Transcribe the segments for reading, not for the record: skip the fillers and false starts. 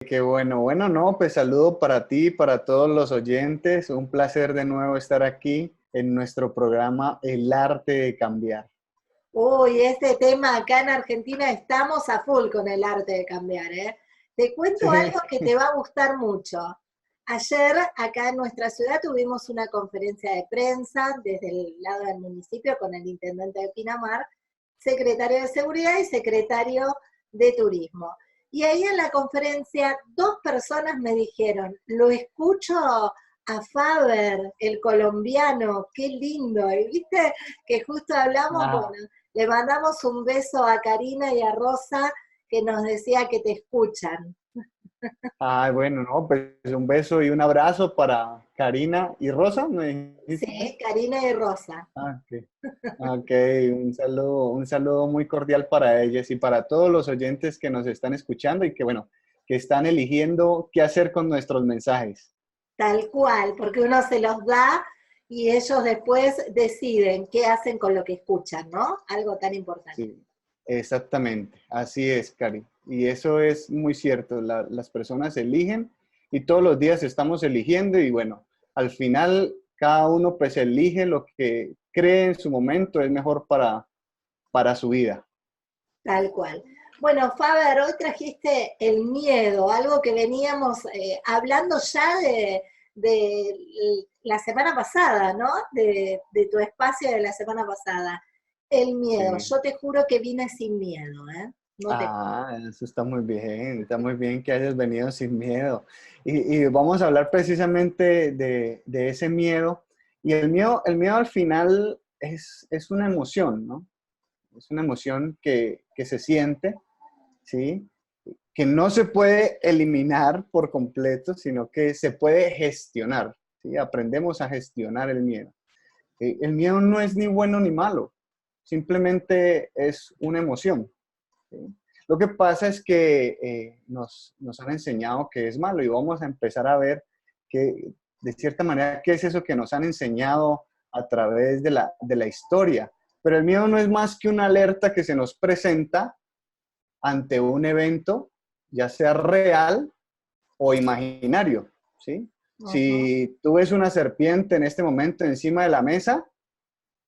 Qué bueno. Bueno, no, pues saludo para ti, para todos los oyentes. Un placer de nuevo estar aquí en nuestro programa El Arte de Cambiar. Uy, este tema acá en Argentina estamos a full con el arte de cambiar, ¿eh? Te cuento Sí, algo que te va a gustar mucho. Ayer acá en nuestra ciudad tuvimos una conferencia de prensa desde el lado del municipio con el intendente de Pinamar, secretario de Seguridad y secretario de Turismo. Y ahí en la conferencia dos personas me dijeron, lo escucho a Faber, el colombiano, qué lindo. Y viste que justo hablamos, ah, bueno, le mandamos un beso a Karina y a Rosa que nos decía que te escuchan. bueno, no, pues un beso y un abrazo para Karina y Rosa, ¿me dijiste? Sí, Karina y Rosa. Ok. Ok, un saludo muy cordial para ellas y para todos los oyentes que nos están escuchando y que, bueno, que están eligiendo qué hacer con nuestros mensajes. Tal cual, porque uno se los da y ellos después deciden qué hacen con lo que escuchan, ¿no? Algo tan importante. Sí, exactamente, así es, Cari. Y eso es muy cierto, las personas eligen y todos los días estamos eligiendo y bueno, al final cada uno pues elige lo que cree en su momento es mejor para su vida. Tal cual. Bueno, Faber, hoy trajiste el miedo, algo que veníamos hablando ya de la semana pasada, ¿no? De tu espacio de la semana pasada. El miedo. Sí. Yo te juro que vine sin miedo, ¿eh? No te... Eso está muy bien que hayas venido sin miedo. Y vamos a hablar precisamente de ese miedo. Y el miedo al final es una emoción, ¿no? Es una emoción que se siente, ¿sí? Que no se puede eliminar por completo, sino que se puede gestionar, ¿sí? Aprendemos a gestionar el miedo. El miedo no es ni bueno ni malo, simplemente es una emoción, ¿sí? Lo que pasa es que nos han enseñado que es malo y vamos a empezar a ver que, de cierta manera, qué es eso que nos han enseñado a través de la historia. Pero el miedo no es más que una alerta que se nos presenta ante un evento, ya sea real o imaginario, ¿sí? Ujú. Si tú ves una serpiente en este momento encima de la mesa,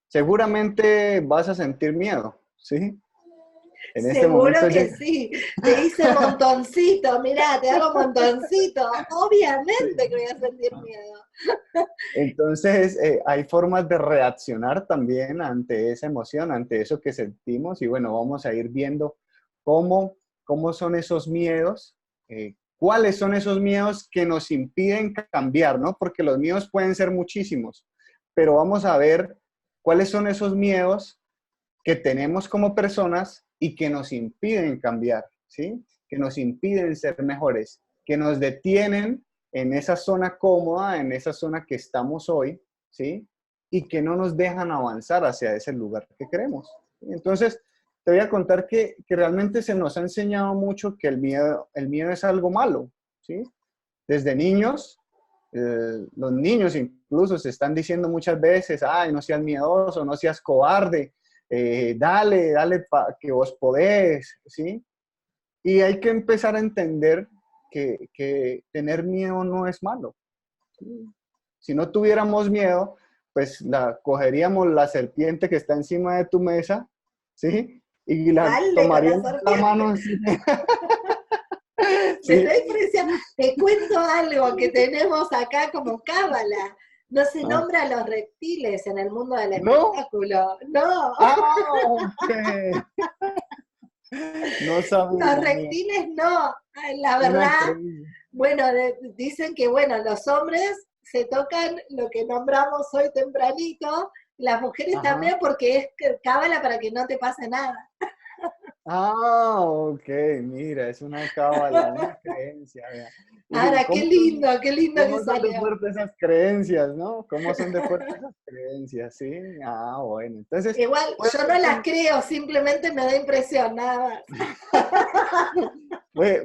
seguramente vas a sentir miedo, ¿sí? En este Seguro momento que llega. sí. Te hice montoncito, mirá, te hago montoncito. Obviamente que voy a sentir miedo. Entonces, hay formas de reaccionar también ante esa emoción, ante eso que sentimos. Y bueno, vamos a ir viendo cómo son esos miedos, cuáles son esos miedos que nos impiden cambiar, ¿no? Porque los miedos pueden ser muchísimos, pero vamos a ver cuáles son esos miedos que tenemos como personas y que nos impiden cambiar, ¿sí? Que nos impiden ser mejores, que nos detienen en esa zona cómoda, en esa zona que estamos hoy, ¿sí? Y que no nos dejan avanzar hacia ese lugar que queremos. ¿Sí? Entonces, te voy a contar que realmente se nos ha enseñado mucho que el miedo es algo malo, ¿sí? Desde niños, los niños incluso se están diciendo muchas veces, ay, no seas miedoso, no seas cobarde, dale que vos podés, ¿sí? Y hay que empezar a entender que tener miedo no es malo, ¿sí? Si no tuviéramos miedo, pues cogeríamos la serpiente que está encima de tu mesa, ¿sí? Y la Dale con la tomaríamos en la serpiente. mano, ¿sí? Me ¿Sí? da impresión. Te cuento algo que tenemos acá como cábala. No se Ah, nombra a los reptiles en el mundo del ¿no? espectáculo. No, Ok. No los sabía, mira, reptiles no. Ay, la una verdad, creencia. bueno, dicen que bueno, los hombres se tocan lo que nombramos hoy tempranito, las mujeres Ajá. también porque es cábala para que no te pase nada. Ok, mira, es una cábala, una creencia, vea. Y Ahora, qué lindo que cómo son de salió. fuertes esas creencias, ¿no? ¿Cómo son de fuertes esas creencias? Sí, bueno. Entonces, Igual puede yo ser no las que, creo, simplemente me da impresión, nada más.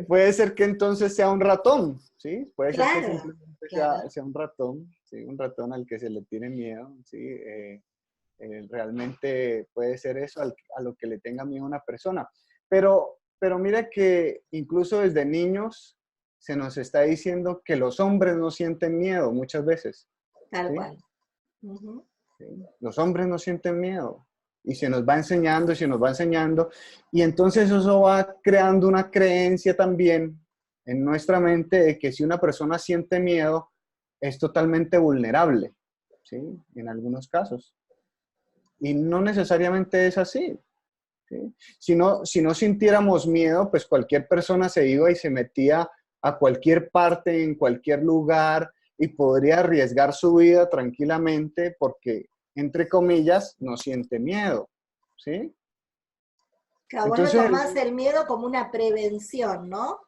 puede ser que entonces sea un ratón, ¿sí? Puede ser que Claro, simplemente claro. sea un ratón, ¿sí? Un ratón al que se le tiene miedo, ¿sí? Realmente puede ser eso a lo que le tenga miedo una persona. Pero mira que incluso desde niños se nos está diciendo que los hombres no sienten miedo muchas veces. Tal ¿sí? cual. Ujú. ¿Sí? Los hombres no sienten miedo. Y se nos va enseñando y se nos va enseñando. Y entonces eso va creando una creencia también en nuestra mente de que si una persona siente miedo, es totalmente vulnerable, ¿sí? En algunos casos. Y no necesariamente es así. ¿Sí? Si no sintiéramos miedo, pues cualquier persona se iba y se metía a cualquier parte, en cualquier lugar, y podría arriesgar su vida tranquilamente porque, entre comillas, no siente miedo. ¿Sí? Claro, vos lo Entonces, tomás el miedo como una prevención, ¿no?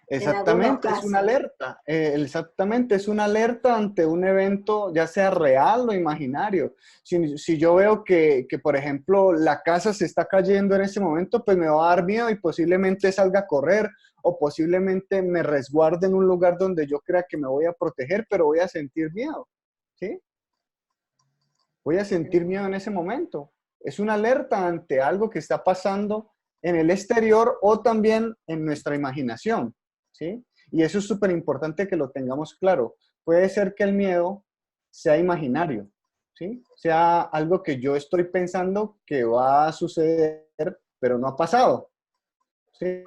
En algunos exactamente, es una casos. alerta. Exactamente, es una alerta ante un evento, ya sea real o imaginario. Si yo veo que, por ejemplo, la casa se está cayendo en ese momento, pues me va a dar miedo y posiblemente salga a correr o posiblemente me resguarde en un lugar donde yo crea que me voy a proteger, pero voy a sentir miedo. ¿Sí? Voy a sentir miedo en ese momento. Es una alerta ante algo que está pasando en el exterior o también en nuestra imaginación, ¿sí? Y eso es súper importante que lo tengamos claro. Puede ser que el miedo sea imaginario, ¿sí? Sea algo que yo estoy pensando que va a suceder, pero no ha pasado,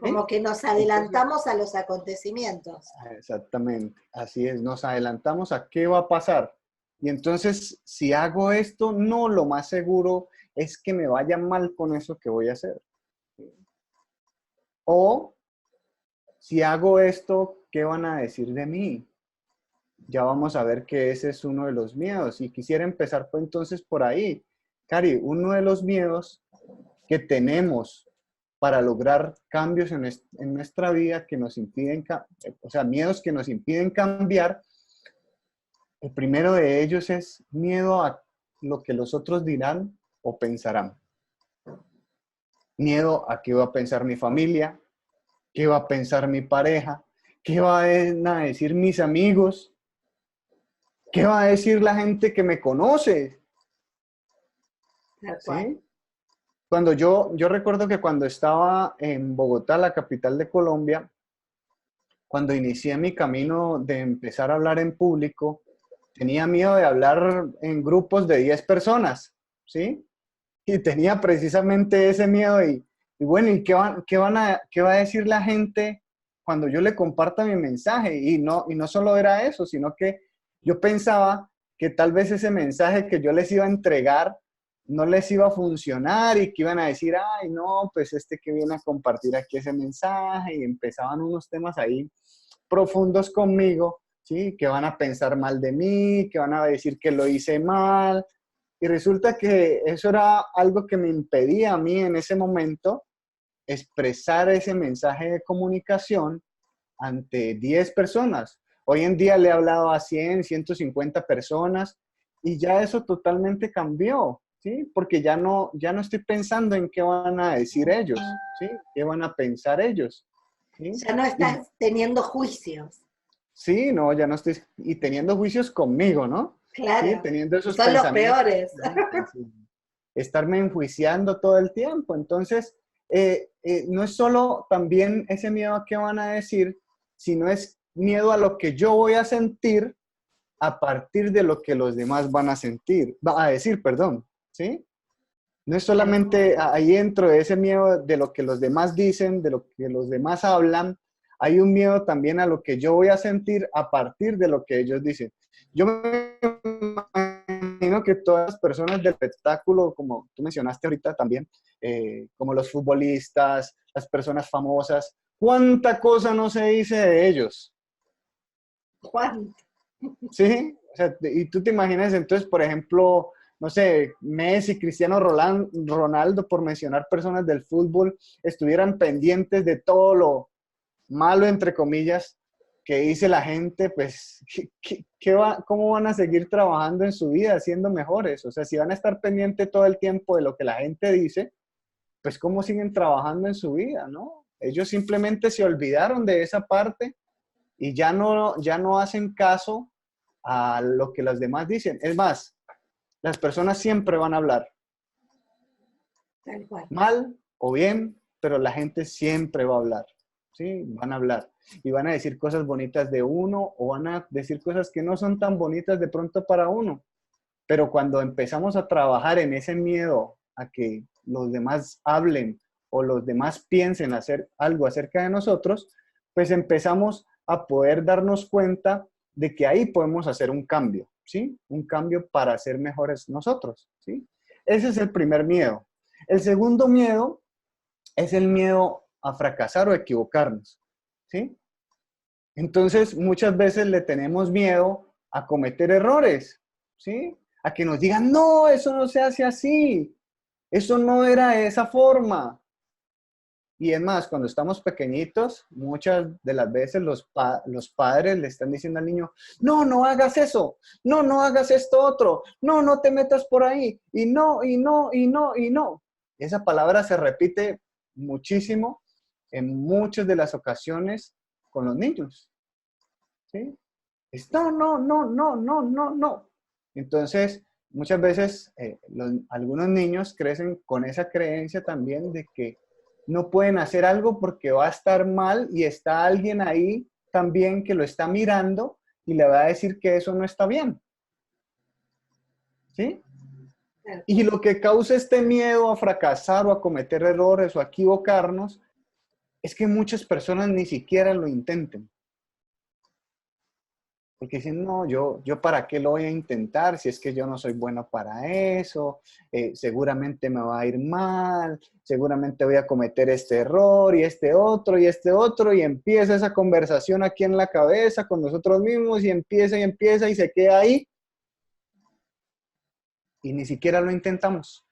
Como ¿sí? que nos Entonces, adelantamos a los acontecimientos. exactamente, así es, nos adelantamos a qué va a pasar. Y entonces, si hago esto, no, lo más seguro es que me vaya mal con eso que voy a hacer. O si hago esto, ¿qué van a decir de mí? Ya vamos a ver que ese es uno de los miedos. Y quisiera empezar pues, entonces por ahí. Cari, uno de los miedos que tenemos para lograr cambios en nuestra vida que nos impiden, o sea, miedos que nos impiden cambiar. El primero de ellos es miedo a lo que los otros dirán o pensarán. Miedo a qué va a pensar mi familia, qué va a pensar mi pareja, qué van a decir mis amigos, qué va a decir la gente que me conoce, Tal cual. ¿sí? Cuando yo recuerdo que cuando estaba en Bogotá, la capital de Colombia, cuando inicié mi camino de empezar a hablar en público, tenía miedo de hablar en grupos de 10 personas, ¿sí? Y tenía precisamente ese miedo y bueno, ¿y qué va a decir la gente cuando yo le comparta mi mensaje? Y no solo era eso, sino que yo pensaba que tal vez ese mensaje que yo les iba a entregar no les iba a funcionar y que iban a decir, ay, no, pues este que viene a compartir aquí ese mensaje y empezaban unos temas ahí profundos conmigo, ¿sí? Que van a pensar mal de mí, que van a decir que lo hice mal, y resulta que eso era algo que me impedía a mí en ese momento expresar ese mensaje de comunicación ante 10 personas. Hoy en día le he hablado a 100, 150 personas y ya eso totalmente cambió, ¿sí? Porque ya no estoy pensando en qué van a decir ellos, ¿sí? ¿Qué van a pensar ellos? ¿Sí? Ya no Y estás teniendo juicios. sí, no, ya no estoy, y teniendo juicios conmigo, ¿no? Sí, Claro. teniendo Y esos son los pensamientos, peores. sí, estarme enjuiciando todo el tiempo. Entonces, no es solo también ese miedo a qué van a decir, sino es miedo a lo que yo voy a sentir a partir de lo que los demás van a sentir, va a decir, perdón, ¿sí? No es Tal cual. solamente ahí dentro de ese miedo de lo que los demás dicen, de lo que los demás hablan, hay un miedo también a lo que yo voy a sentir a partir de lo que ellos dicen. Yo me imagino que todas las personas del espectáculo, como tú mencionaste ahorita también, como los futbolistas, las personas famosas, ¿cuánta cosa no se dice de ellos? Juan. ¿Sí? O sea, y tú te imaginas entonces, por ejemplo, no sé, Messi, Cristiano Ronaldo, por mencionar personas del fútbol, estuvieran pendientes de todo lo malo, entre comillas, que dice la gente, pues, ¿cómo van a seguir trabajando en su vida, siendo mejores? O sea, si van a estar pendientes todo el tiempo de lo que la gente dice, pues, ¿cómo siguen trabajando en su vida, no? Ellos simplemente se olvidaron de esa parte y ya no hacen caso a lo que los demás dicen. Es más, las personas siempre van a hablar, Tal cual. mal o bien, pero la gente siempre va a hablar, ¿sí? Van a hablar. y van a decir cosas bonitas de uno o van a decir cosas que no son tan bonitas de pronto para uno. Pero cuando empezamos a trabajar en ese miedo a que los demás hablen o los demás piensen hacer algo acerca de nosotros, pues empezamos a poder darnos cuenta de que ahí podemos hacer un cambio, ¿sí? Un cambio para ser mejores nosotros, ¿sí? Ese es el primer miedo. El segundo miedo es el miedo a fracasar o equivocarnos, ¿sí? Entonces, muchas veces le tenemos miedo a cometer errores, ¿sí? A que nos digan, no, eso no se hace así, eso no era de esa forma. Y es más, cuando estamos pequeñitos, muchas de las veces los padres le están diciendo al niño, no, no hagas eso, no, no hagas esto otro, no, no te metas por ahí, y no, y no, y no, y no. Esa palabra se repite muchísimo en muchas de las ocasiones con los niños, ¿sí? Es no, no, no, no, no, no, no. Entonces, muchas veces algunos niños crecen con esa creencia también de que no pueden hacer algo porque va a estar mal y está alguien ahí también que lo está mirando y le va a decir que eso no está bien. ¿Sí? Y lo que causa este miedo a fracasar o a cometer errores o a equivocarnos es que muchas personas ni siquiera lo intenten. Porque dicen, no, yo para qué lo voy a intentar si es que yo no soy bueno para eso, seguramente me va a ir mal, seguramente voy a cometer este error y este otro, y empieza esa conversación aquí en la cabeza con nosotros mismos y empieza y se queda ahí y ni siquiera lo intentamos.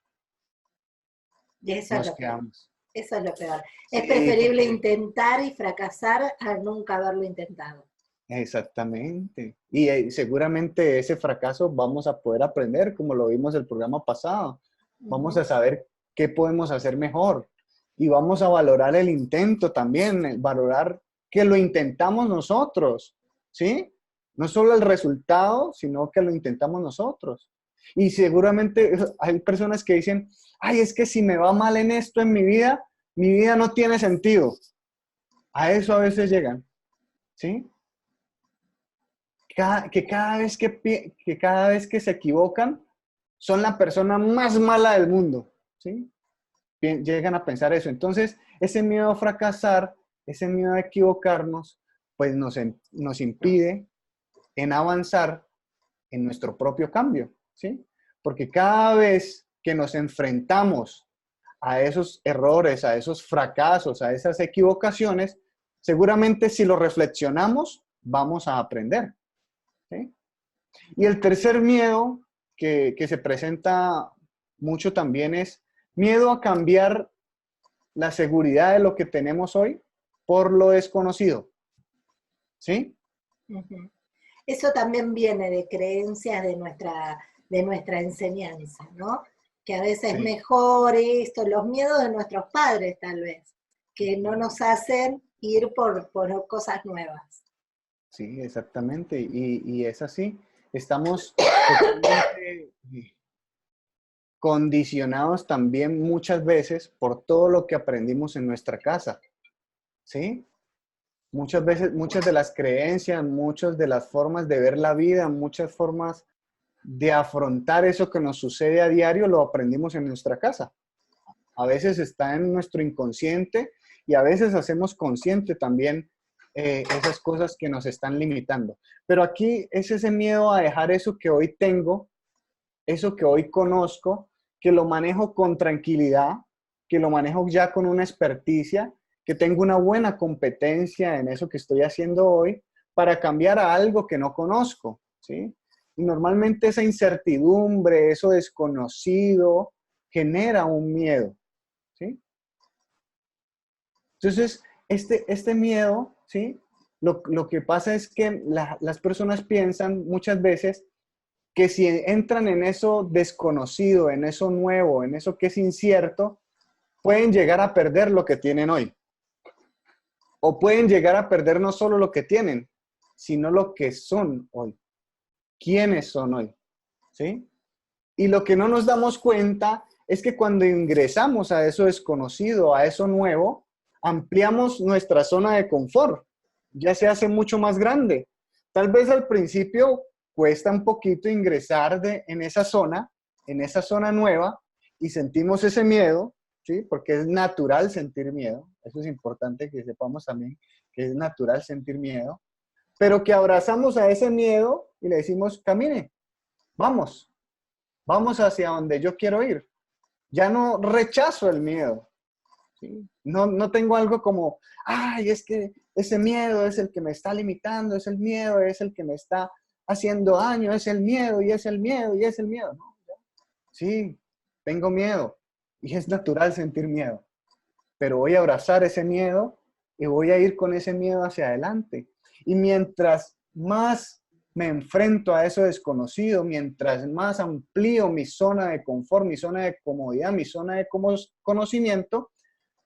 Y eso Nos quedamos. Eso es lo peor. Sí, Es preferible porque... intentar y fracasar a nunca haberlo intentado. Exactamente. Y seguramente ese fracaso vamos a poder aprender, como lo vimos el programa pasado. Vamos a saber qué podemos hacer mejor. Y vamos a valorar el intento también, valorar que lo intentamos nosotros, ¿sí? No solo el resultado, sino que lo intentamos nosotros. Y seguramente hay personas que dicen, ay, es que si me va mal en esto en mi vida no tiene sentido. A eso a veces llegan, ¿sí? Cada vez que se equivocan, son la persona más mala del mundo, ¿sí? Llegan a pensar eso. Entonces, ese miedo a fracasar, ese miedo a equivocarnos, pues nos impide en avanzar en nuestro propio cambio, ¿sí? Porque cada vez que nos enfrentamos a esos errores, a esos fracasos, a esas equivocaciones, seguramente si lo reflexionamos, vamos a aprender, ¿sí? Y el tercer miedo que se presenta mucho también es miedo a cambiar la seguridad de lo que tenemos hoy por lo desconocido. ¿Sí? Eso también viene de creencias de nuestra enseñanza, ¿no? Que a veces es mejor esto, los miedos de nuestros padres tal vez, que no nos hacen ir por cosas nuevas. Sí, exactamente. Y es así. Estamos totalmente condicionados también muchas veces por todo lo que aprendimos en nuestra casa. ¿Sí? Muchas veces, muchas de las creencias, muchas de las formas de ver la vida, muchas formas de afrontar eso que nos sucede a diario, lo aprendimos en nuestra casa. A veces está en nuestro inconsciente y a veces hacemos consciente también esas cosas que nos están limitando. Pero aquí es ese miedo a dejar eso que hoy tengo, eso que hoy conozco, que lo manejo con tranquilidad, que lo manejo ya con una experticia, que tengo una buena competencia en eso que estoy haciendo hoy para cambiar a algo que no conozco, ¿sí? Y normalmente esa incertidumbre, eso desconocido, genera un miedo, ¿sí? Entonces, este miedo, ¿sí? Lo que pasa es que las personas piensan muchas veces que si entran en eso desconocido, en eso nuevo, en eso que es incierto, pueden llegar a perder lo que tienen hoy. O pueden llegar a perder no solo lo que tienen, sino lo que son hoy. ¿Quiénes son hoy? ¿Sí? Y lo que no nos damos cuenta es que cuando ingresamos a eso desconocido, a eso nuevo, ampliamos nuestra zona de confort. ya se hace mucho más grande. Tal vez al principio cuesta un poquito ingresar en esa zona nueva, y sentimos ese miedo, ¿sí? Porque es natural sentir miedo. Eso es importante que sepamos también, que es natural sentir miedo, pero que abrazamos a ese miedo y le decimos, camine, vamos, vamos hacia donde yo quiero ir. Ya no rechazo el miedo, ¿sí? No tengo algo como, ay, es que ese miedo es el que me está limitando, es el miedo, es el que me está haciendo daño, es el miedo y es el miedo y es el miedo. No, sí, tengo miedo y es natural sentir miedo, pero voy a abrazar ese miedo y voy a ir con ese miedo hacia adelante. Y mientras más me enfrento a eso desconocido, mientras más amplío mi zona de confort, mi zona de comodidad, mi zona de conocimiento,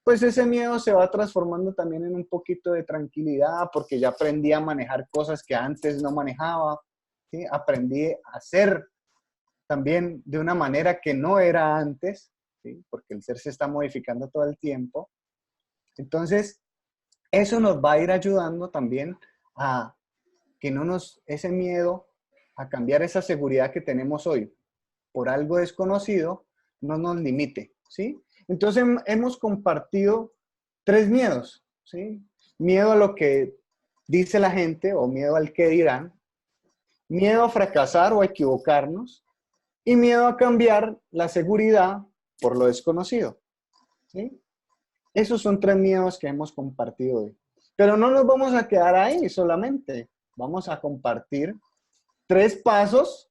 pues ese miedo se va transformando también en un poquito de tranquilidad, porque ya aprendí a manejar cosas que antes no manejaba, ¿sí? Aprendí a hacer también de una manera que no era antes, ¿sí? Porque el ser se está modificando todo el tiempo. Entonces, eso nos va a ir ayudando también a que ese miedo, a cambiar esa seguridad que tenemos hoy por algo desconocido, no nos limite, ¿sí? Entonces hemos compartido 3 miedos, ¿sí? Miedo a lo que dice la gente o miedo al que dirán, miedo a fracasar o a equivocarnos y miedo a cambiar la seguridad por lo desconocido, ¿sí? Esos son 3 miedos que hemos compartido hoy. Pero no nos vamos a quedar ahí solamente. Vamos a compartir 3 pasos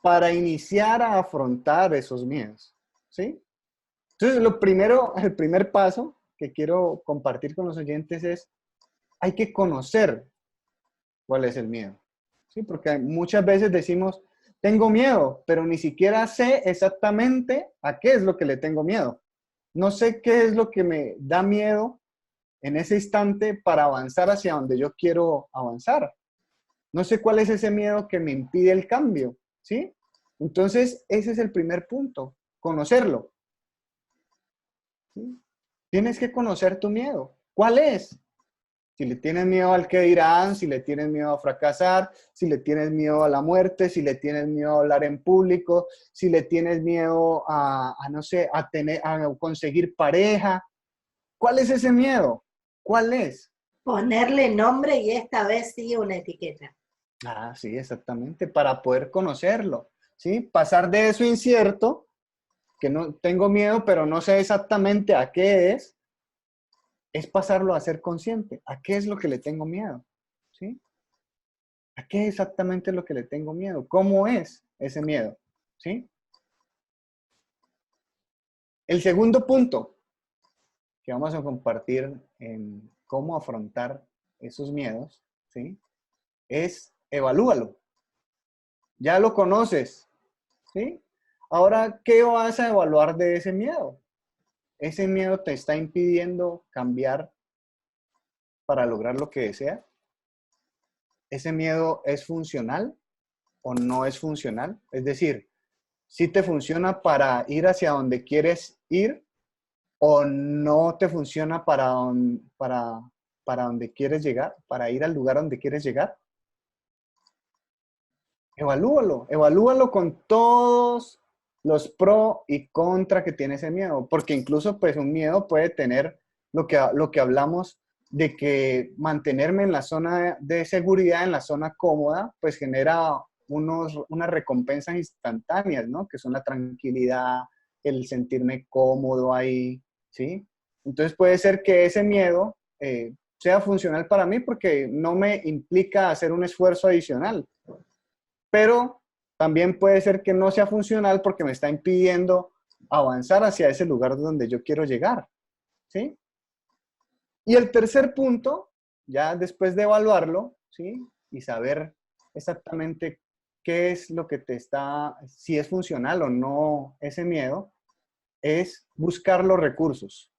para iniciar a afrontar esos miedos, ¿sí? Entonces, el primer paso que quiero compartir con los oyentes es, hay que conocer cuál es el miedo, ¿sí? Porque muchas veces decimos, tengo miedo, pero ni siquiera sé exactamente a qué es lo que le tengo miedo. No sé qué es lo que me da miedo en ese instante para avanzar hacia donde yo quiero avanzar. No sé cuál es ese miedo que me impide el cambio, ¿sí? Entonces, ese es el primer punto, conocerlo, ¿sí? Tienes que conocer tu miedo. ¿Cuál es? Si le tienes miedo al que dirán, si le tienes miedo a fracasar, si le tienes miedo a la muerte, si le tienes miedo a hablar en público, si le tienes miedo no sé, a conseguir pareja. ¿Cuál es ese miedo? ¿Cuál es? Ponerle nombre y esta vez sí una etiqueta. Ah, sí, exactamente, para poder conocerlo, ¿sí? Pasar de eso incierto, que no tengo miedo, pero no sé exactamente a qué es pasarlo a ser consciente. ¿A qué es lo que le tengo miedo? ¿Sí? ¿A qué exactamente es lo que le tengo miedo? ¿Cómo es ese miedo? ¿Sí? El segundo punto que vamos a compartir en cómo afrontar esos miedos, ¿sí? Es evalúalo. Ya lo conoces, ¿sí? Ahora, ¿qué vas a evaluar de ese miedo? ¿Ese miedo te está impidiendo cambiar para lograr lo que deseas? ¿Ese miedo es funcional o no es funcional? Es decir, si te funciona para ir hacia donde quieres ir o no te funciona para donde quieres llegar, para ir al lugar donde quieres llegar. Evalúalo con todos los pro y contra que tiene ese miedo, porque incluso pues un miedo puede tener lo que hablamos de que mantenerme en la zona de seguridad, en la zona cómoda, pues genera unas recompensas instantáneas, ¿no? Que son la tranquilidad, el sentirme cómodo ahí, ¿sí? Entonces puede ser que ese miedo sea funcional para mí porque no me implica hacer un esfuerzo adicional, pero también puede ser que no sea funcional porque me está impidiendo avanzar hacia ese lugar donde yo quiero llegar, ¿sí? Y el tercer punto, ya después de evaluarlo, ¿sí? Y saber exactamente qué es lo que te está, si es funcional o no ese miedo, es buscar los recursos.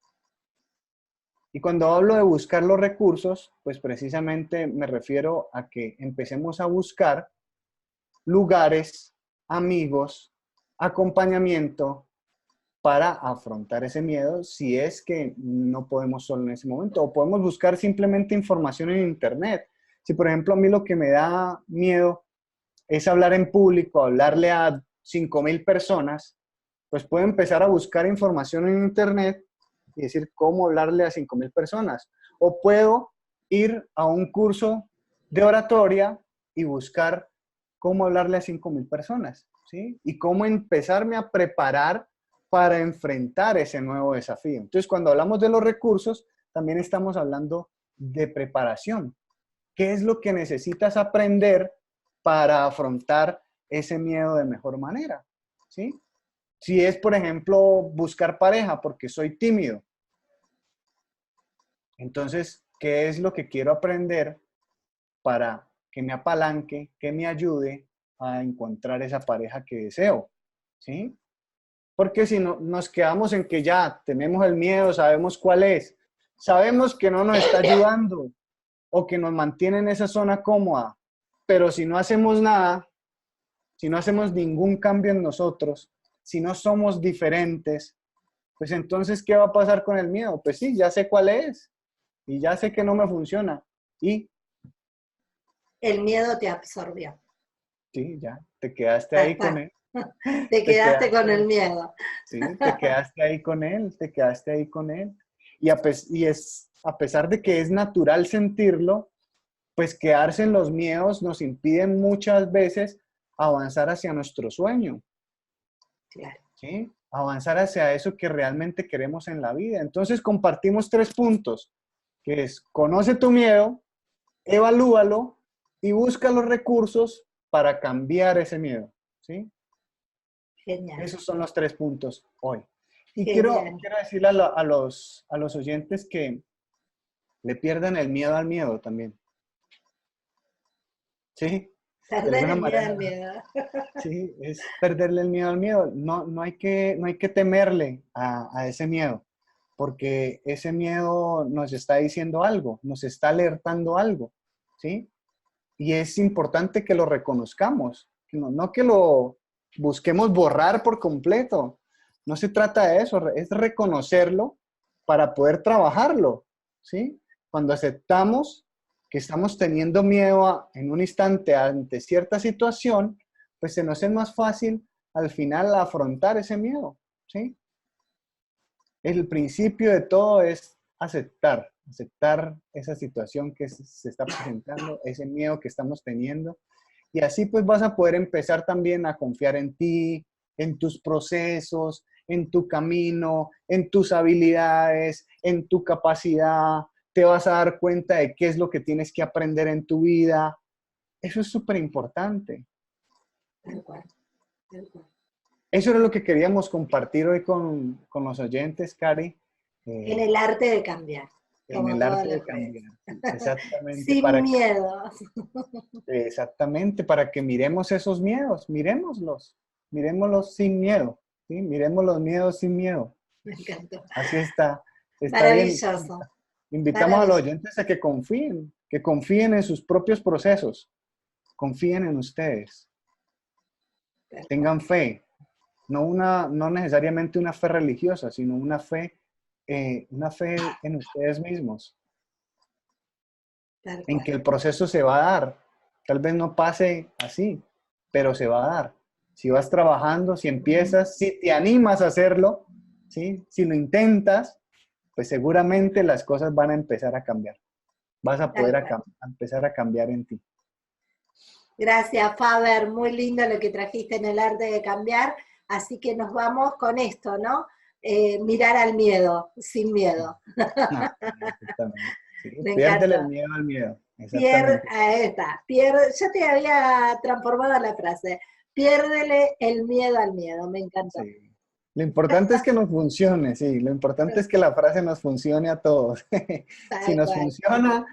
Y cuando hablo de buscar los recursos, pues precisamente me refiero a que empecemos a buscar lugares, amigos, acompañamiento para afrontar ese miedo si es que no podemos solo en ese momento, o podemos buscar simplemente información en internet. Si, por ejemplo, a mí lo que me da miedo es hablar en público, hablarle a 5.000 personas, pues puedo empezar a buscar información en internet y decir cómo hablarle a 5.000 personas. O puedo ir a un curso de oratoria y buscar cómo hablarle a 5.000 personas, ¿sí? Y cómo empezarme a preparar para enfrentar ese nuevo desafío. Entonces, cuando hablamos de los recursos, también estamos hablando de preparación. ¿Qué es lo que necesitas aprender para afrontar ese miedo de mejor manera? ¿Sí? Si es, por ejemplo, buscar pareja porque soy tímido, entonces, ¿qué es lo que quiero aprender para que me apalanque, que me ayude a encontrar esa pareja que deseo? ¿Sí? Porque si no, nos quedamos en que ya tenemos el miedo, sabemos cuál es, sabemos que no nos está ayudando o que nos mantiene en esa zona cómoda, pero si no hacemos nada, si no hacemos ningún cambio en nosotros, si no somos diferentes, pues entonces, ¿qué va a pasar con el miedo? Pues sí, ya sé cuál es y ya sé que no me funciona. Y El miedo te absorbió. sí, ya, te quedaste Ya ahí está. con él. Te Te quedaste con quedaste, el miedo. sí, te quedaste ahí con él, te quedaste ahí con él. Y es, a pesar de que es natural sentirlo, pues quedarse en los miedos nos impiden muchas veces avanzar hacia nuestro sueño, Claro. ¿sí? Avanzar hacia eso que realmente queremos en la vida. Entonces compartimos 3 puntos, que es conoce tu miedo, evalúalo y busca los recursos para cambiar ese miedo, ¿sí? Genial. Esos son los 3 puntos hoy. Y Genial. quiero decirle a los oyentes que le pierdan el miedo al miedo también, ¿sí? De Perder alguna el miedo manera, al miedo. sí, es perderle el miedo al miedo. No, no hay que temerle a ese miedo, porque ese miedo nos está diciendo algo, nos está alertando algo, ¿sí? Y es importante que lo reconozcamos, no que lo busquemos borrar por completo. No se trata de eso, es reconocerlo para poder trabajarlo, ¿sí? Cuando aceptamos que estamos teniendo miedo en un instante ante cierta situación, pues se nos es más fácil al final afrontar ese miedo, ¿sí? El principio de todo es aceptar esa situación que se está presentando, ese miedo que estamos teniendo. Y así pues vas a poder empezar también a confiar en ti, en tus procesos, en tu camino, en tus habilidades, en tu capacidad. Te vas a dar cuenta de qué es lo que tienes que aprender en tu vida. Eso es súper importante. Tal cual. Tal cual. Eso era lo que queríamos compartir hoy con los oyentes, Cari. En Eh, el arte de cambiar, en como el todos arte de los redes. cambiar. Sí, exactamente, Sin miedo. exactamente, para que miremos esos miedos, miremoslos sin miedo, ¿sí? Miremos los miedos sin miedo. Me encantó. Así está bien. Maravilloso. Invitamos a los Maravilloso. oyentes a que confíen en sus propios procesos, confíen en ustedes, Tal cual. tengan fe, no necesariamente una fe religiosa, sino una fe en ustedes mismos, Tal en cual. que el proceso se va a dar. Tal vez no pase así, pero se va a dar. Si vas trabajando, si empiezas, si te animas a hacerlo, ¿sí? Si lo intentas, pues seguramente las cosas van a empezar a cambiar. Vas a Tal poder cual. a empezar a cambiar en ti. Gracias, Faber. Muy lindo lo que trajiste en el arte de cambiar. Así que nos vamos con esto, ¿no? Mirar al miedo, sin miedo. Ah, exactamente. Sí, Me piérdele encanta. el miedo al miedo. Exactamente. Ahí está. Yo te había transformado la frase. Piérdele el miedo al miedo. Me encantó. Sí. Lo importante es que nos funcione, sí. Lo importante es que la frase nos funcione a todos. Si Tal nos cual. funciona,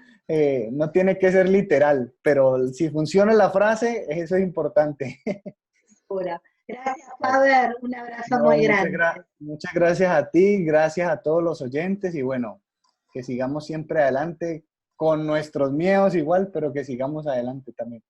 no tiene que ser literal, pero si funciona la frase, eso es importante. Pura. Gracias, Vale. Faber. Un abrazo No, muy grande. muchas gracias a ti, gracias a todos los oyentes y bueno, que sigamos siempre adelante con nuestros miedos igual, pero que sigamos adelante también.